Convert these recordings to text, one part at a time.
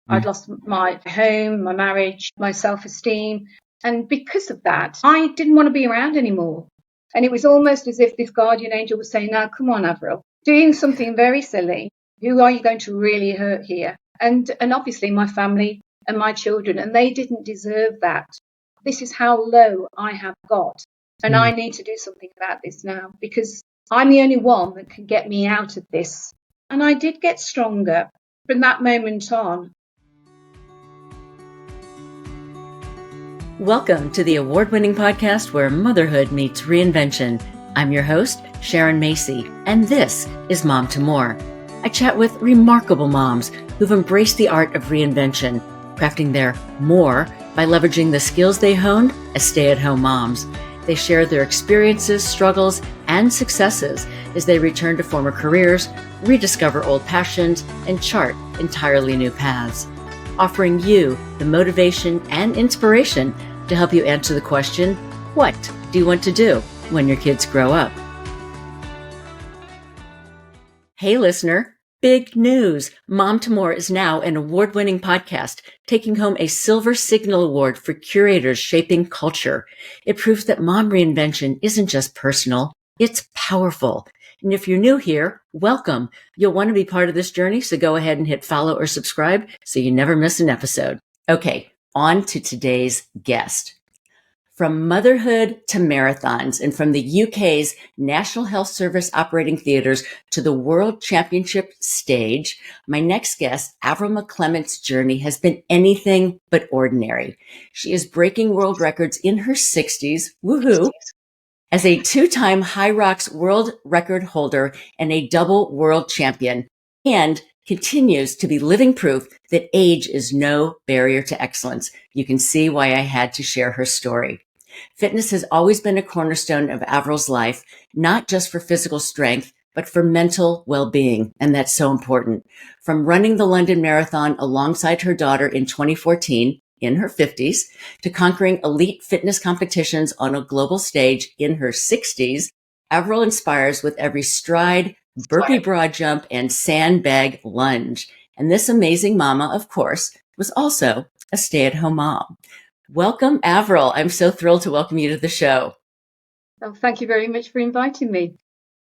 I'd lost my home, my marriage, my self-esteem. And because of that, I didn't want to be around anymore. And it was almost as if this guardian angel was saying, now, come on, Avril, doing something very silly. Who are you going to really hurt here? And obviously my family and my children, and they didn't deserve that. This is how low I have got. And I need to do something about this now, because I'm the only one that can get me out of this. And I did get stronger from that moment on. Welcome to the award-winning podcast where motherhood meets reinvention. I'm your host, Sharon Macey, and this is Mom to More. I chat with remarkable moms who've embraced the art of reinvention, crafting their more by leveraging the skills they honed as stay-at-home moms. They share their experiences, struggles, and successes as they return to former careers, rediscover old passions, and chart entirely new paths, offering you the motivation and inspiration to help you answer the question, what do you want to do when your kids grow up? Hey, listener. Big news! Mom to More is now an award-winning podcast, taking home a Silver Signal Award for curators shaping culture. It proves that mom reinvention isn't just personal, it's powerful. And if you're new here, welcome. You'll want to be part of this journey, so go ahead and hit follow or subscribe so you never miss an episode. Okay, on to today's guest. From motherhood to marathons, and from the UK's National Health Service operating theatres to the World Championship stage, my next guest, Avril McClement's journey has been anything but ordinary. She is breaking world records in her 60s, woohoo, as a two-time HYROX World Record holder and a double world champion, and continues to be living proof that age is no barrier to excellence. You can see why I had to share her story. Fitness has always been a cornerstone of Avril's life, not just for physical strength, but for mental well-being. And that's so important. From running the London Marathon alongside her daughter in 2014, in her 50s, to conquering elite fitness competitions on a global stage in her 60s, Avril inspires with every stride, burpee broad jump, and sandbag lunge. And this amazing mama, of course, was also a stay-at-home mom. Welcome, Avril. I'm so thrilled to welcome you to the show. Well, thank you very much for inviting me.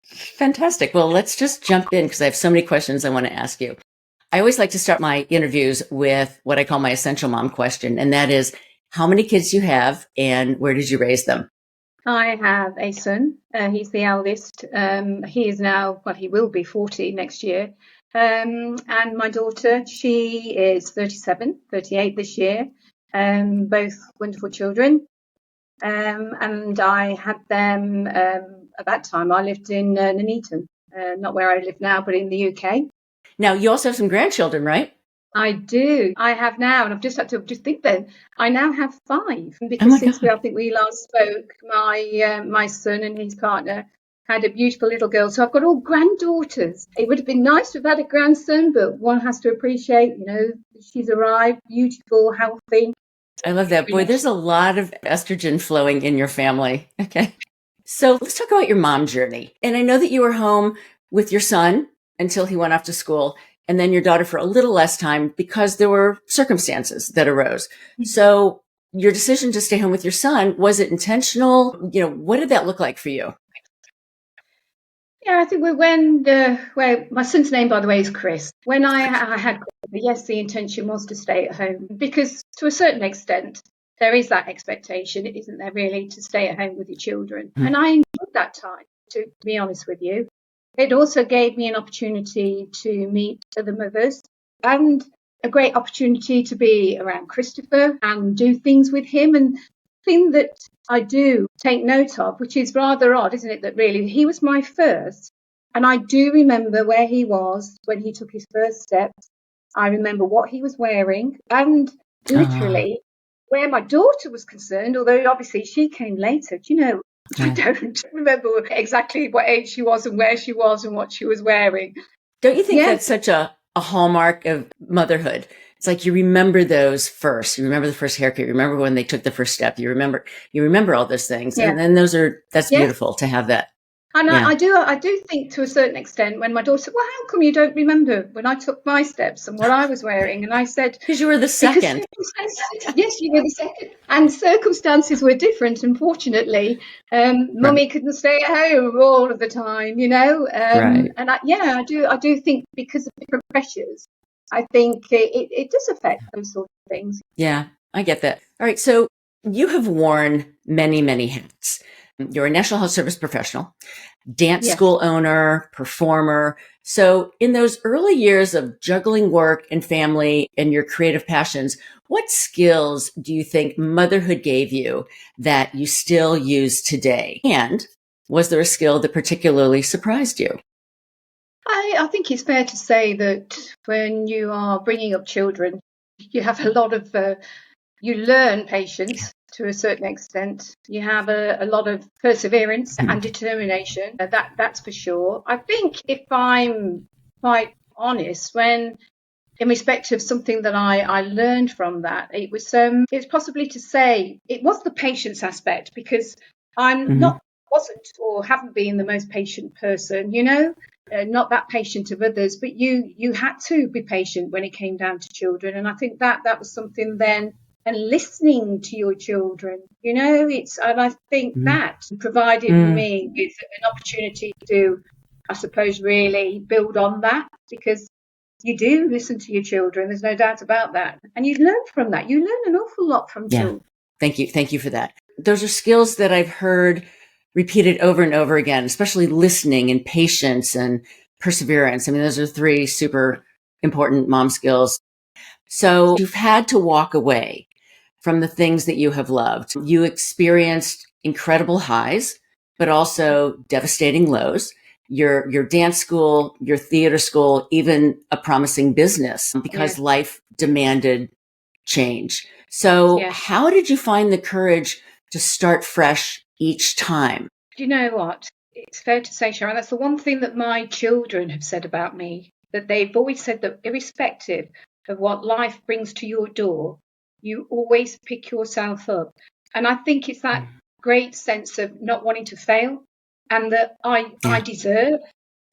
Fantastic. Well, let's just jump in because I have so many questions I want to ask you. I always like to start my interviews with what I call my essential mom question, and that is, how many kids you have and where did you raise them? I have a son. He's the eldest. He is now, he will be 40 next year. And my daughter, she is 38 this year. Both wonderful children. And I had them, at that time, I lived in Nuneaton, not where I live now, but in the UK. Now, you also have some grandchildren, right? I do. I have now, and I've just had to just think then, I now have 5. Because since I think we last spoke, my son and his partner had a beautiful little girl. So I've got all granddaughters. It would have been nice to have had a grandson, but one has to appreciate, she's arrived, beautiful, healthy. I love that. Boy, there's a lot of estrogen flowing in your family. Okay. So let's talk about your mom journey. And I know that you were home with your son until he went off to school, and then your daughter for a little less time because there were circumstances that arose. So your decision to stay home with your son, was it intentional? What did that look like for you? Yeah, I think when my son's name, by the way, is Chris. When I had Chris, yes, the intention was to stay at home because to a certain extent, there is that expectation, isn't there, really, to stay at home with your children. And I enjoyed that time, to be honest with you. It also gave me an opportunity to meet other mothers and a great opportunity to be around Christopher and do things with him. And thing that I do take note of, which is rather odd, isn't it, that really he was my first. And I do remember where he was when he took his first steps. I remember what he was wearing and literally where my daughter was concerned, although obviously she came later. I don't remember exactly what age she was and where she was and what she was wearing. Don't you think that's such a hallmark of motherhood? It's like you remember those first. You remember the first haircut. You remember when they took the first step. You remember all those things. Yeah. And then that's beautiful to have that. And Yeah. I do think to a certain extent when my daughter said, well, how come you don't remember when I took my steps and what I was wearing? And I said, Because you were the because second. yes, you were the second. And circumstances were different, unfortunately. Mummy couldn't stay at home all of the time, you know. Right. And I do think because of different pressures, I think it does affect those sort of things. Yeah, I get that. All right. So you have worn many, many hats. You're a National Health Service professional, dance Yes. school owner, performer. So in those early years of juggling work and family and your creative passions, what skills do you think motherhood gave you that you still use today? And was there a skill that particularly surprised you? I think it's fair to say that when you are bringing up children, you have a lot of, you learn patience to a certain extent. You have a lot of perseverance and determination. That's for sure. I think if I'm quite honest, when in respect of something that I learned from that, it's possibly to say it was the patience aspect, because I'm Mm-hmm. wasn't or haven't been the most patient person, you know, not that patient of others, but you had to be patient when it came down to children. And I think that was something then, and listening to your children, you know, and I think Mm-hmm. that provided me with an opportunity to, I suppose, really build on that, because you do listen to your children. There's no doubt about that. And you learn from that. You learn an awful lot from Yeah. children. Thank you. Thank you for that. Those are skills that I've heard repeated over and over again, especially listening and patience and perseverance. I mean, those are three super important mom skills. So you've had to walk away from the things that you have loved. You experienced incredible highs, but also devastating lows. Your dance school, your theater school, even a promising business, because Yeah. life demanded change. So Yes. how did you find the courage to start fresh each time? Do you know what? It's fair to say, Sharon, that's the one thing that my children have said about me, that they've always said that irrespective of what life brings to your door, you always pick yourself up. And I think it's that great sense of not wanting to fail, and that I deserve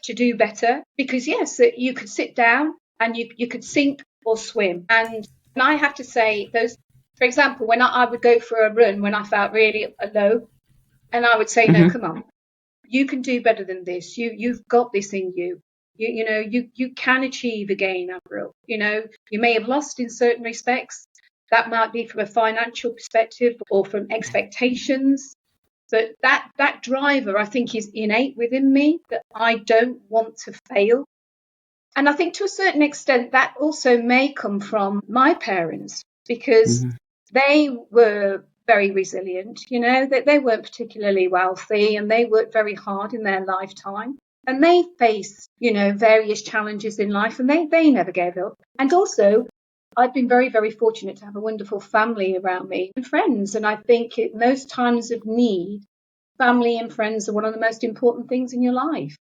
to do better, because yes, you could sit down and you could sink or swim. And I have to say, those, for example, when I would go for a run when I felt really low, and I would say, no, Mm-hmm. come on, you can do better than this. You've got this in you. You know, you can achieve again, Avril. You know, you may have lost in certain respects. That might be from a financial perspective or from expectations. But that driver, I think, is innate within me, that I don't want to fail. And I think to a certain extent that also may come from my parents, because Mm-hmm. they were very resilient, you know, that they weren't particularly wealthy and they worked very hard in their lifetime. And they faced, you know, various challenges in life, and they never gave up. And also, I've been very, very fortunate to have a wonderful family around me and friends. And I think in those times of need, family and friends are one of the most important things in your life.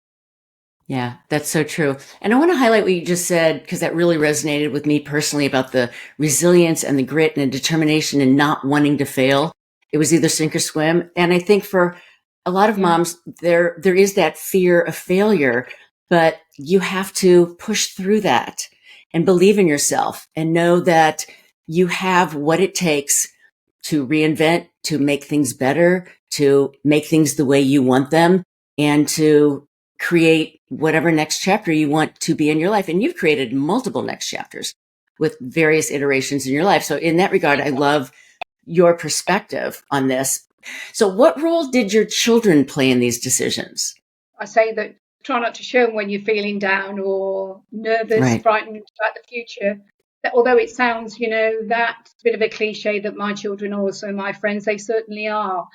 Yeah, that's so true. And I want to highlight what you just said, because that really resonated with me personally, about the resilience and the grit and the determination and not wanting to fail. It was either sink or swim. And I think for a lot of Yeah. moms, there is that fear of failure, but you have to push through that and believe in yourself and know that you have what it takes to reinvent, to make things better, to make things the way you want them, and to create whatever next chapter you want to be in your life. And you've created multiple next chapters with various iterations in your life. So in that regard, I love your perspective on this. So what role did your children play in these decisions? I say that try not to show them when you're feeling down or nervous, Right. frightened about the future. That, although it sounds, you know, that's a bit of a cliche that my children are also my friends, they certainly are.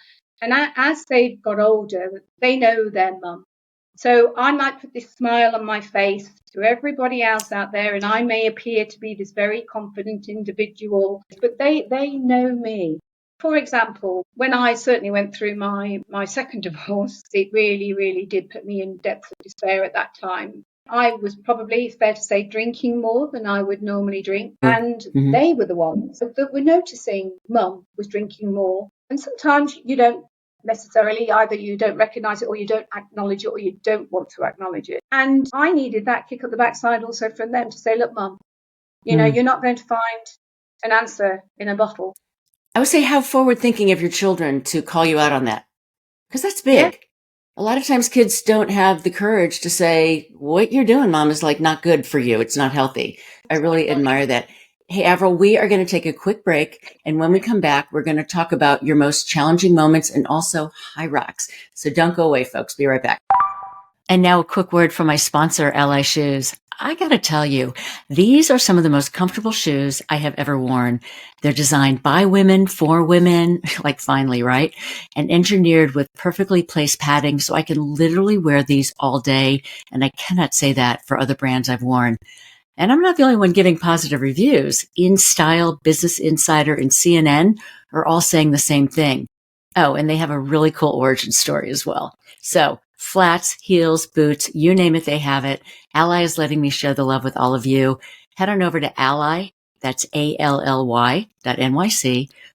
And as they've got older, they know their mum. So I might put this smile on my face to everybody else out there, and I may appear to be this very confident individual, but they know me. For example, when I certainly went through my second divorce, it really, really did put me in depths of despair at that time. I was probably, it's fair to say, drinking more than I would normally drink. And Mm-hmm. they were the ones that were noticing mum was drinking more. And sometimes you don't necessarily. Either you don't recognize it, or you don't acknowledge it, or you don't want to acknowledge it. And I needed that kick up the backside also from them to say, look, Mum, you're not going to find an answer in a bottle. I would say, how forward thinking of your children to call you out on that, because that's big. Yeah. A lot of times kids don't have the courage to say, what you're doing, Mom, is like not good for you. It's not healthy. I really admire that. Hey, Avril, we are going to take a quick break. And when we come back, we're going to talk about your most challenging moments and also HYROX. So don't go away, folks. Be right back. And now a quick word from my sponsor, Ally Shoes. I gotta tell you, these are some of the most comfortable shoes I have ever worn. They're designed by women, for women, like finally, right? And engineered with perfectly placed padding, so I can literally wear these all day. And I cannot say that for other brands I've worn. And I'm not the only one giving positive reviews. InStyle, Business Insider, and CNN are all saying the same thing. Oh, and they have a really cool origin story as well. So flats, heels, boots, you name it, they have it. Ally is letting me share the love with all of you. Head on over to Ally, that's ALLY.NYC,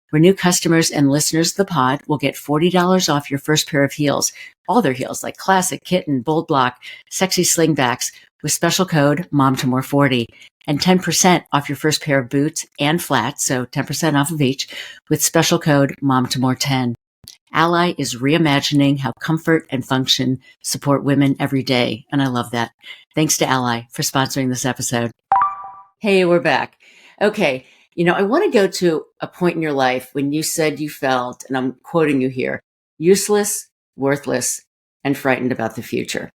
where new customers and listeners of the pod will get $40 off your first pair of heels. All their heels, like Classic, Kitten, Bold Block, Sexy Slingbacks, with special code MOMTOMORE40. And 10% off your first pair of boots and flats, so 10% off of each, with special code MOMTOMORE10. Ally is reimagining how comfort and function support women every day. And I love that. Thanks to Ally for sponsoring this episode. Hey, we're back. Okay. I want to go to a point in your life when you said you felt, and I'm quoting you here, useless, worthless, and frightened about the future.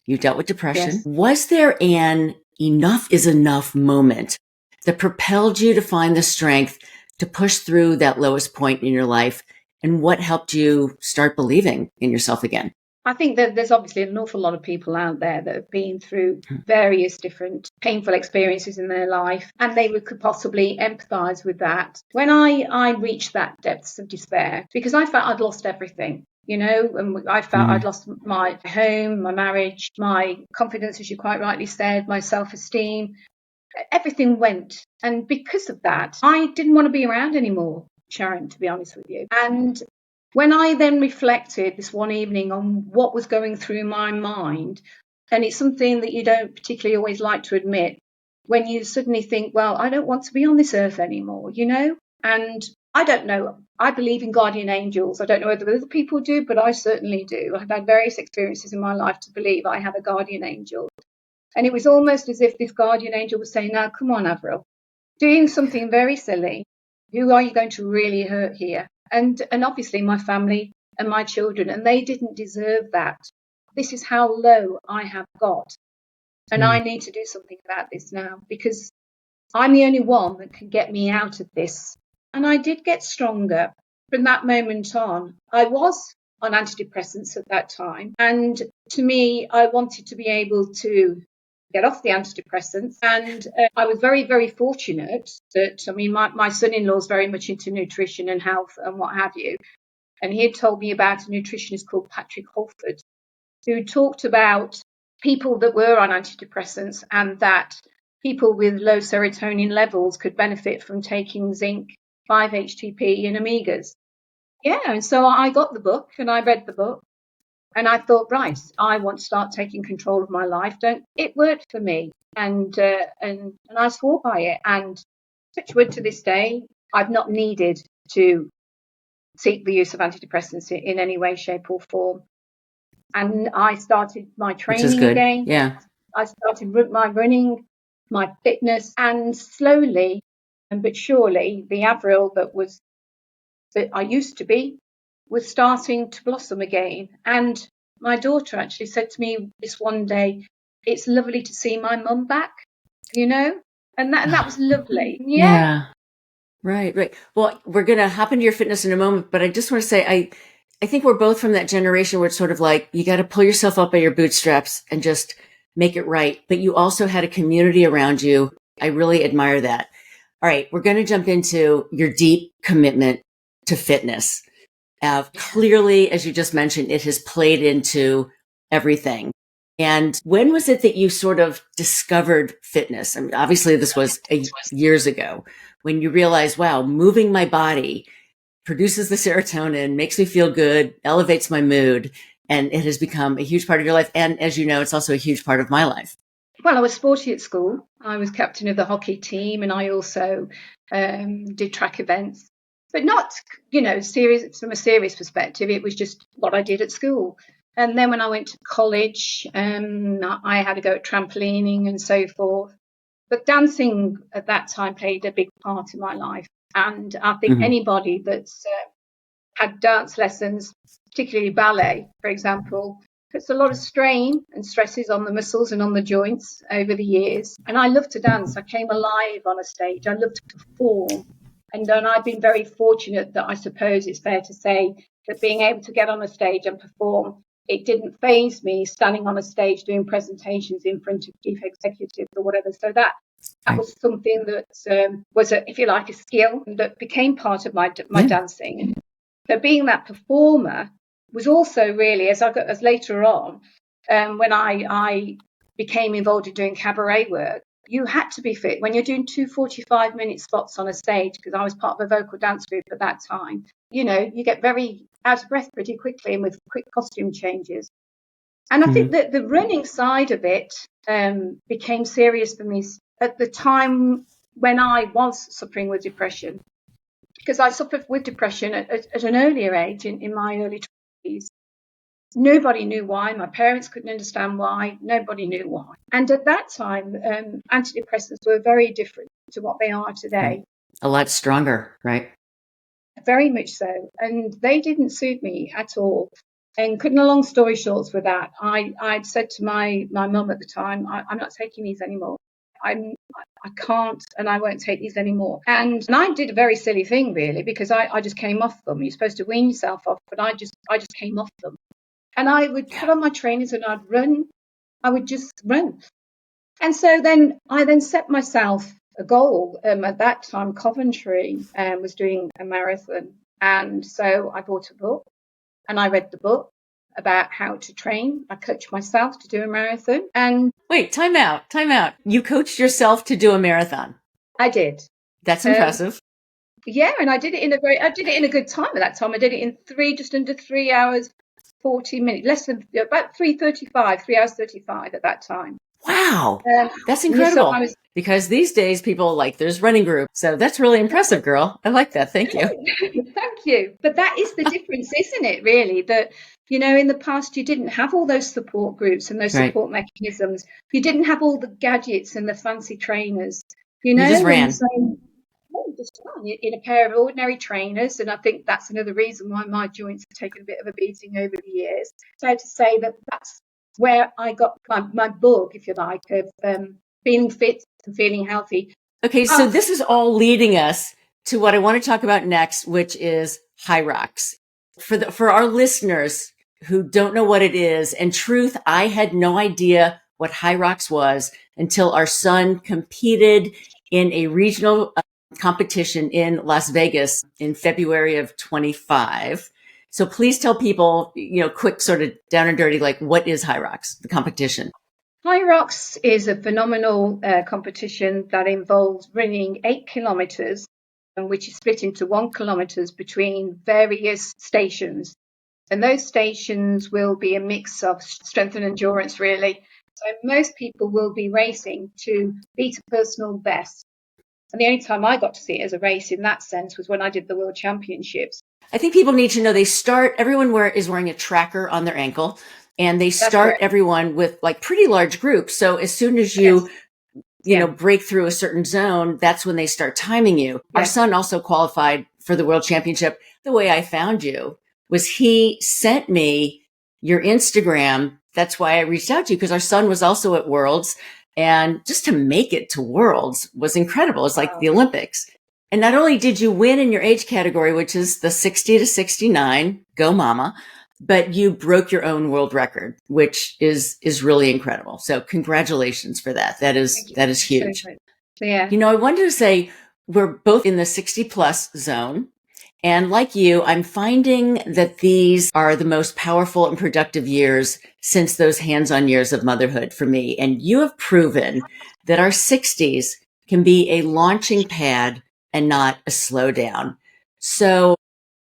You dealt with depression. Yes. Was there an enough is enough moment that propelled you to find the strength to push through that lowest point in your life? And what helped you start believing in yourself again? I think that there's obviously an awful lot of people out there that have been through various different painful experiences in their life, and they could possibly empathise with that. When I reached that depths of despair, because I felt I'd lost everything, and I felt I'd lost my home, my marriage, my confidence, as you quite rightly said, my self-esteem. Everything went. And because of that, I didn't want to be around anymore, Sharon, to be honest with you. And when I then reflected this one evening on what was going through my mind, and it's something that you don't particularly always like to admit, when you suddenly think, well, I don't want to be on this earth anymore, and I don't know. I believe in guardian angels. I don't know whether other people do, but I certainly do. I've had various experiences in my life to believe I have a guardian angel. And it was almost as if this guardian angel was saying, now, come on, Avril, doing something very silly. Who are you going to really hurt here? And obviously my family and my children, and they didn't deserve that. This is how low I have got. And I need to do something about this now, because I'm the only one that can get me out of this. And I did get stronger from that moment on. I was on antidepressants at that time. And to me, I wanted to be able to get off the antidepressants. And I was very, very fortunate that, my son-in-law is very much into nutrition and health and what have you. And he had told me about a nutritionist called Patrick Holford, who talked about people that were on antidepressants and that people with low serotonin levels could benefit from taking zinc, 5-HTP and omegas. Yeah, and so I got the book and I read the book. And I thought, right, I want to start taking control of my life. It worked for me, and I swore by it. And touch wood, to this day, I've not needed to seek the use of antidepressants in any way, shape, or form. And I started my training again. Yeah, I started my running, my fitness, and slowly, but surely, the Avril that I used to be was starting to blossom again. And my daughter actually said to me this one day, it's lovely to see my mum back, and that was lovely. Yeah. Right. Well, we're going to hop into your fitness in a moment, but I just want to say, I think we're both from that generation where it's sort of like, you got to pull yourself up by your bootstraps and just make it right. But you also had a community around you. I really admire that. All right. We're going to jump into your deep commitment to fitness. Clearly, as you just mentioned, it has played into everything. And when was it that you sort of discovered fitness? I mean, obviously this was years ago when you realized, wow, moving my body produces the serotonin, makes me feel good, elevates my mood. And it has become a huge part of your life. And as you know, it's also a huge part of my life. Well, I was sporty at school. I was captain of the hockey team, and I also did track events, but not, serious from a serious perspective. It was just what I did at school. And then when I went to college, I had to go at trampolining and so forth. But dancing at that time played a big part in my life. And I think anybody that's had dance lessons, particularly ballet, for example, puts a lot of strain and stresses on the muscles and on the joints over the years. And I love to dance. I came alive on a stage. I love to perform. And I've been very fortunate that I suppose it's fair to say that being able to get on a stage and perform, it didn't faze me standing on a stage doing presentations in front of chief executives or whatever. So that was something that was, if you like, a skill that became part of my dancing. So being that performer was also really, as later on, when I became involved in doing cabaret work, you had to be fit. When you're doing 2 45-minute spots on a stage, because I was part of a vocal dance group at that time, you get very out of breath pretty quickly and with quick costume changes. And I think that the running side of it became serious for me at the time when I was suffering with depression, because I suffered with depression at an earlier age, in my early 20s. Nobody knew why. My parents couldn't understand why. Nobody knew why. And at that time, antidepressants were very different to what they are today. A lot stronger, right? Very much so. And they didn't suit me at all. And cutting a long story short with that, I'd said to my mum at the time, I'm not taking these anymore. I can't, and I won't take these anymore. And I did a very silly thing, really, because I just came off them. You're supposed to wean yourself off, but I just came off them. And I would put on my trainers and I'd run. I would just run. And so then I set myself a goal. At that time, Coventry was doing a marathon. And so I bought a book and I read the book about how to train. I coached myself to do a marathon. And wait, time out. You coached yourself to do a marathon. I did. That's impressive. Yeah, and I did it in a good time at that time. I did it in just under 3 hours, 40 minutes, less than about 3:35, 3 hours 35 at that time. Wow, that's incredible. So because these days people there's running groups, so that's really impressive, girl. I like that. Thank you. Thank you. But that is the difference, isn't it? Really, that in the past you didn't have all those support groups and those support mechanisms. You didn't have all the gadgets and the fancy trainers. You just ran. Just in a pair of ordinary trainers, and I think that's another reason why my joints have taken a bit of a beating over the years. So to say that's where I got my bug, if you like, of feeling fit and feeling healthy. Okay, so this is all leading us to what I want to talk about next, which is HYROX. For our listeners who don't know what it is, and truth, I had no idea what HYROX was until our son competed in a regional competition in Las Vegas in February of 25. So please tell people, quick, sort of down and dirty, what is HYROX, the competition? HYROX is a phenomenal competition that involves running 8 kilometers, which is split into 1 kilometers between various stations. And those stations will be a mix of strength and endurance, really. So most people will be racing to beat a personal best. And the only time I got to see it as a race in that sense was when I did the World Championships. I think people need to know everyone is wearing a tracker on their ankle, and they start everyone with pretty large groups. So as soon as you, break through a certain zone, that's when they start timing you. Yeah. Our son also qualified for the World Championship. The way I found you was he sent me your Instagram. That's why I reached out to you, because our son was also at Worlds. And just to make it to Worlds was incredible. It's like the Olympics. And not only did you win in your age category, which is the 60 to 69, go mama, but you broke your own world record, which is really incredible. So congratulations for that. That is huge. So yeah. I wanted to say we're both in the 60 plus zone. And like you, I'm finding that these are the most powerful and productive years since those hands-on years of motherhood for me. And you have proven that our 60s can be a launching pad and not a slowdown. So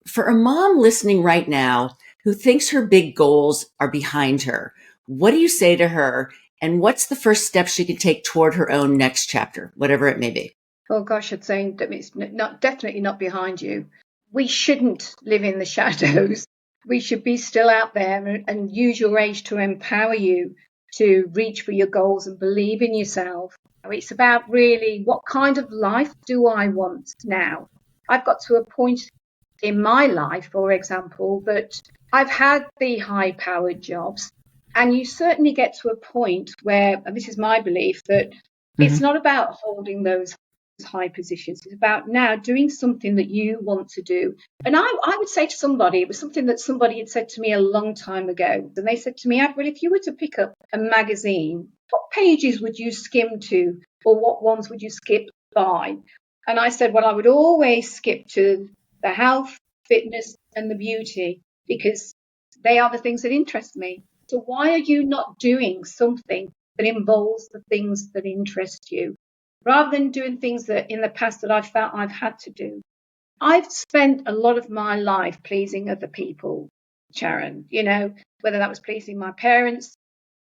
For a mom listening right now who thinks her big goals are behind her, what do you say to her? And what's the first step she can take toward her own next chapter, whatever it may be? Oh gosh, I'd say that it's definitely not behind you. We shouldn't live in the shadows. We should be still out there and use your age to empower you to reach for your goals and believe in yourself. It's about really, what kind of life do I want now? I've got to a point in my life, for example, that I've had the high-powered jobs, and you certainly get to a point where, and this is my belief, that it's not about holding those high positions. It's about now doing something that you want to do. And I would say to somebody, it was something that somebody had said to me a long time ago. And they said to me, Avril, if you were to pick up a magazine, what pages would you skim to, or what ones would you skip by? And I said, well, I would always skip to the health, fitness, and the beauty, because they are the things that interest me. So why are you not doing something that involves the things that interest you, rather than doing things that in the past that I've felt I've had to do? I've spent a lot of my life pleasing other people, Sharon, whether that was pleasing my parents,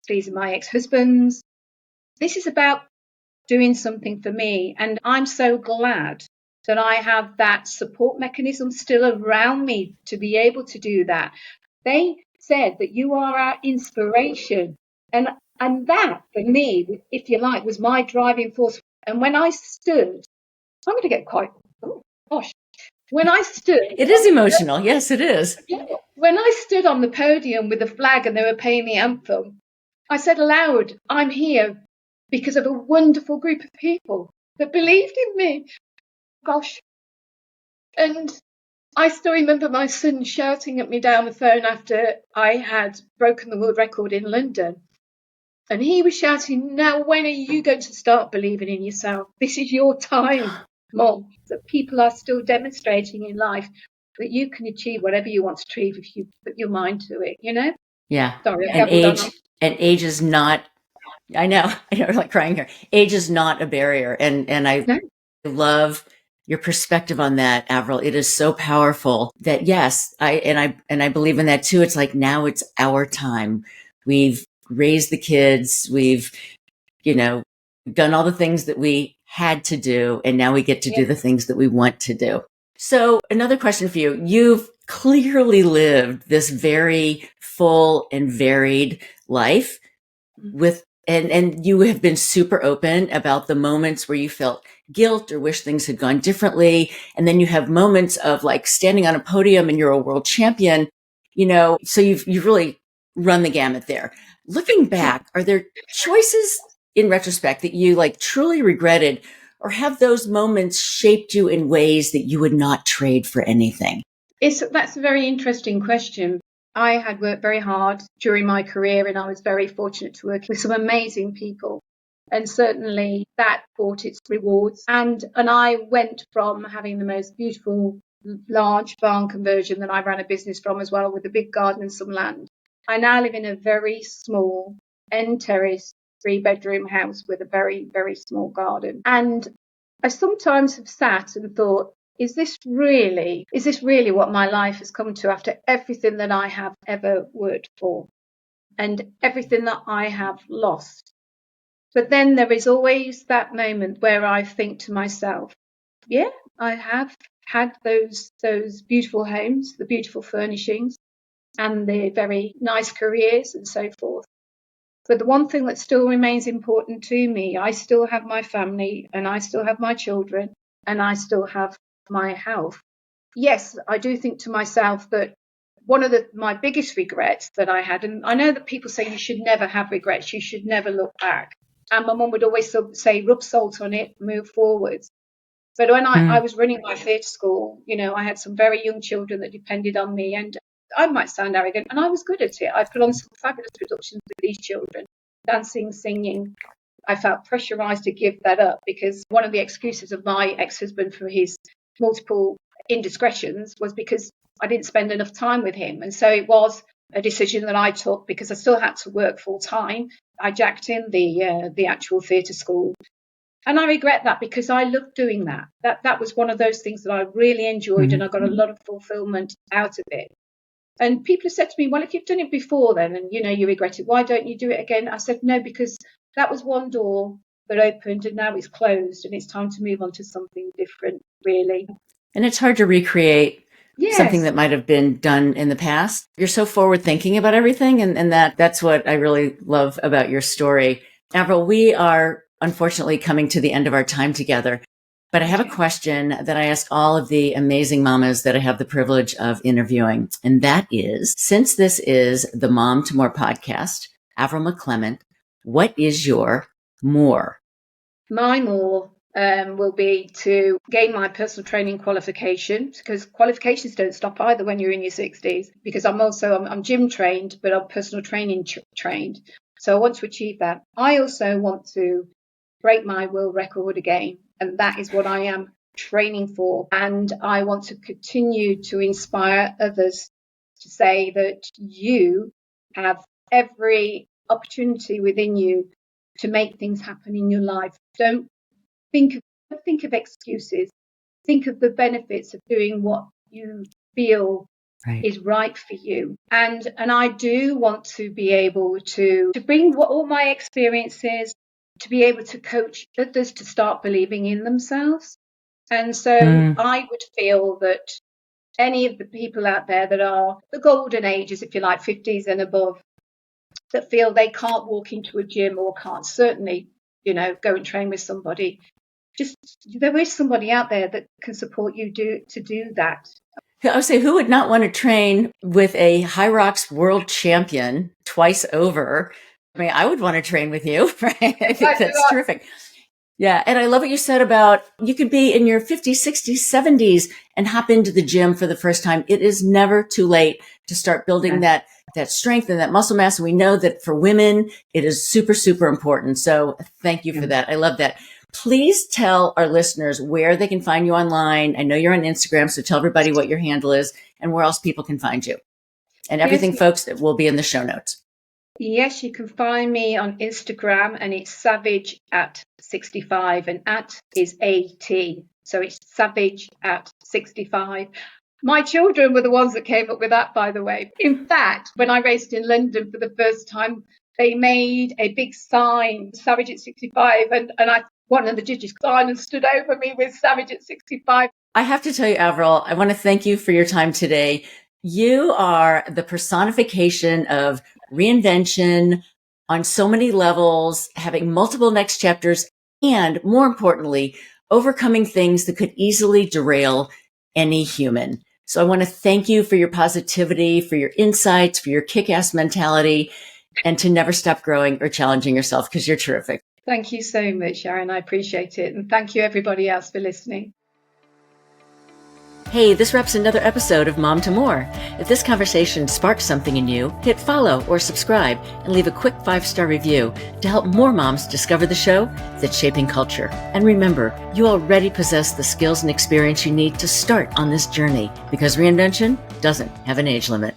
pleasing my ex-husbands. This is about doing something for me. And I'm so glad that I have that support mechanism still around me to be able to do that. They said that you are our inspiration. And that, for me, if you like, was my driving force. And when I stood, I'm going to get quite, oh gosh, when I stood. It is emotional. Yes, it is. When I stood on the podium with the flag and they were playing the anthem, I said aloud, I'm here because of a wonderful group of people that believed in me. Gosh. And I still remember my son shouting at me down the phone after I had broken the world record in London. And he was shouting, now when are you going to start believing in yourself? This is your time, Mom. That people are still demonstrating in life that you can achieve whatever you want to achieve if you put your mind to it, Yeah. Sorry, I and age is not, I know, like crying here. Age is not a barrier. And I love your perspective on that, Avril. It is so powerful that yes, I believe in that too. It's like, now it's our time. We've raised the kids. We've, done all the things that we had to do. And now we get to do the things that we want to do. So another question for you. You've clearly lived this very full and varied life with, and you have been super open about the moments where you felt guilt or wish things had gone differently. And then you have moments of like standing on a podium and you're a world champion, so you've really run the gamut there. Looking back, are there choices in retrospect that you like truly regretted, or have those moments shaped you in ways that you would not trade for anything? That's a very interesting question. I had worked very hard during my career, and I was very fortunate to work with some amazing people. And certainly that brought its rewards. And I went from having the most beautiful, large barn conversion that I ran a business from as well, with a big garden and some land. I now live in a very small end terrace, 3-bedroom house with a very, very small garden. And I sometimes have sat and thought, is this really what my life has come to after everything that I have ever worked for and everything that I have lost? But then there is always that moment where I think to myself, yeah, I have had those beautiful homes, the beautiful furnishings, and the very nice careers and so forth. But the one thing that still remains important to me, I still have my family, and I still have my children, and I still have my health. Yes, I do think to myself that one of my biggest regrets that I had, and I know that people say you should never have regrets, you should never look back. And my mum would always say, rub salt on it, move forwards. But when I was running my theatre school, I had some very young children that depended on me, and I might sound arrogant, and I was good at it. I put on some fabulous productions with these children, dancing, singing. I felt pressurised to give that up, because one of the excuses of my ex-husband for his multiple indiscretions was because I didn't spend enough time with him. And so it was a decision that I took, because I still had to work full time. I jacked in the actual theatre school. And I regret that because I loved doing that. That was one of those things that I really enjoyed, and I got a lot of fulfillment out of it. And people have said to me, well, if you've done it before then and, you regret it, why don't you do it again? I said, no, because that was one door that opened and now it's closed and it's time to move on to something different, really. And it's hard to recreate something that might have been done in the past. You're so forward thinking about everything. And that's what I really love about your story. Avril, we are unfortunately coming to the end of our time together. But I have a question that I ask all of the amazing mamas that I have the privilege of interviewing. And that is, since this is the Mom to More podcast, Avril McClement, what is your more? My more will be to gain my personal training qualifications, because qualifications don't stop either when you're in your 60s, because I'm gym trained, but I'm personal training trained. So I want to achieve that. I also want to break my world record again. And that is what I am training for. And I want to continue to inspire others to say that you have every opportunity within you to make things happen in your life. Don't think of excuses. Think of the benefits of doing what you feel is right for you. And I do want to be able to bring all my experiences, to be able to coach others to start believing in themselves. And so I would feel that any of the people out there that are the golden ages, if you like, 50s and above, that feel they can't walk into a gym or can't certainly, go and train with somebody, just there is somebody out there that can support you to do that. I would say, who would not want to train with a HYROX World Champion twice over? I mean, I would want to train with you, right? I think that's terrific. Yeah. And I love what you said about you could be in your 50s, 60s, 70s and hop into the gym for the first time. It is never too late to start building that strength and that muscle mass. And we know that for women, it is super, super important. So thank you for that. I love that. Please tell our listeners where they can find you online. I know you're on Instagram, so tell everybody what your handle is and where else people can find you. And everything, folks, that will be in the show notes. Yes, you can find me on Instagram, and it's savage at 65, and at is AT. So it's savage at 65. My children were the ones that came up with that, by the way. In fact, when I raced in London for the first time, they made a big sign, savage at 65, and one of the judges signed and stood over me with savage at 65. I have to tell you, Avril, I want to thank you for your time today. You are the personification of reinvention on so many levels, having multiple next chapters, and more importantly, overcoming things that could easily derail any human. So I want to thank you for your positivity, for your insights, for your kick-ass mentality, and to never stop growing or challenging yourself, because you're terrific. Thank you so much, Sharon. I appreciate it. And thank you, everybody else, for listening. Hey, this wraps another episode of Mom to More. If this conversation sparked something in you, hit follow or subscribe and leave a quick 5-star review to help more moms discover the show that's shaping culture. And remember, you already possess the skills and experience you need to start on this journey, because reinvention doesn't have an age limit.